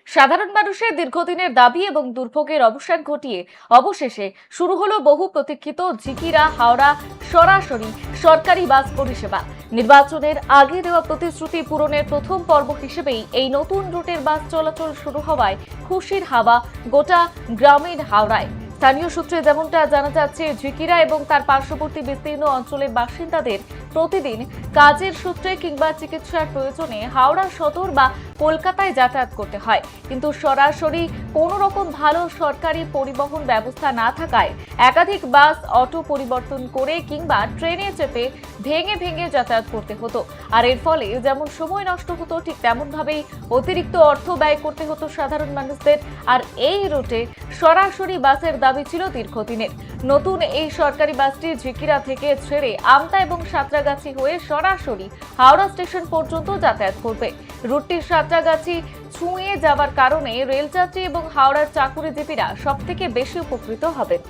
সাধারণ মানুষের দীর্ঘদিনের দাবি এবং দুর্ভোগের অবসান ঘটিয়ে অবশেষে শুরু হলো বহু প্রতীক্ষিত ঝিকিরা হাওড়া সরাসরি সরকারি বাস পরিষেবা। নির্বাচনের আগে দেওয়া প্রতিশ্রুতি পূরণের প্রথম পর্ব হিসেবেই এই নতুন রুটের বাস চলাচল শুরু হওয়ায় খুশির হাওয়া গোটা গ্রামীণ হাওড়ায়। স্থানীয় সূত্রে যেমনটা জানা যাচ্ছে, ঝিকিরা এবং তার পার্শ্ববর্তী বিস্তীর্ণ অঞ্চলের বাসিন্দাদের প্রতিদিন কাজের সূত্রে কিংবা চিকিৎসার প্রয়োজনে হাওড়া সদর বা কলকাতায় যাতায়াত করতে হয়, কিন্তু সরাসরি কোনো রকম ভালো সরকারি পরিবহন ব্যবস্থা না থাকায় একাধিক বাস অটো পরিবর্তন করে কিংবা ট্রেনে চেপে ভেঙে ভেঙে যাতায়াত করতে হতো। আর এর ফলে যেমন সময় নষ্ট হতো, ঠিক তেমন ভাবেই অতিরিক্ত অর্থ ব্যয় করতে হতো সাধারণ মানুষদের। আর এই রুটে সরাসরি বাসের দাবি ছিল দীর্ঘদিনের। নতুন এই সরকারি বাসটি ঝিকিরা থেকে ছেড়ে আমতা এবং সাঁতরাগাছি হয়ে সরাসরি হাওড়া স্টেশন পর্যন্ত যাতায়াত করবে। রুটটি সাঁতরাগাছি ছুঁয়ে যাওয়ার কারণে রেলযাত্রী এবং হাওড়ার চাকুরিজীবীরা সবথেকে বেশি উপকৃত হবেন।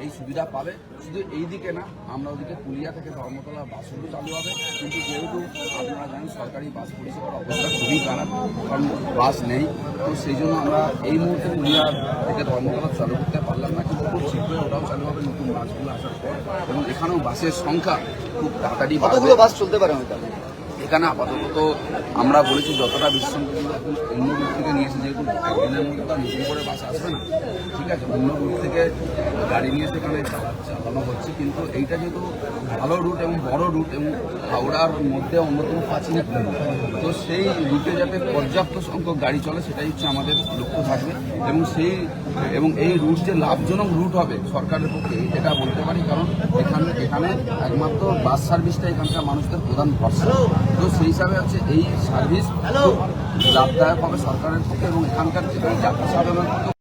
এই সুবিধা পাবে। শুধু এই দিকে না, আমরা ওদিকে পুলিয়া থেকে ধর্মতলা বাসগুলো চালু হবে, কিন্তু যেহেতু আপনারা জানেন সরকারি বাস পরিষেবার অবস্থা খুবই খারাপ, কারণ বাস নেই, তো সেই জন্য আমরা এই মুহূর্তে পুলিয়া থেকে ধর্মতলা চালু করতে পারলাম না, কিন্তু খুব শীঘ্রই ওটাও চালু হবে নতুন বাসগুলো আসার পর। এবং এখানেও বাসের সংখ্যা খুব তাড়াতাড়ি কতগুলো বাস চলতে পারে এখানে আপাতত আমরা বলেছি যতটা বিশ্ববিদ্যালয় এখন অন্য রুট থেকে নিয়ে এসে, যেহেতু একদিনের মধ্যে তো নতুন করে বাস আসবে না, ঠিক আছে, অন্য রুট থেকে গাড়ি নিয়ে এসে এখানে চালানো হচ্ছে, কিন্তু এইটা যেহেতু ভালো রুট এবং বড় রুট এবং হাওড়ার মধ্যে অন্যতম প্রাচীন তো সেই রুটে যাতে পর্যাপ্ত সংখ্যক গাড়ি চলে সেটাই হচ্ছে আমাদের লক্ষ্য থাকবে। এবং এই রুট যে লাভজনক রুট হবে সরকারের পক্ষে এটা বলতে পারি, কারণ এখানে একমাত্র বাস সার্ভিসটা এখানকার মানুষদের প্রধান ভরসা। তো সেই হিসাবে হচ্ছে এই সার্ভিস লাভদায়ক হবে সরকারের পক্ষে এবং এখানকার যাত্রী সাধারণের পক্ষে।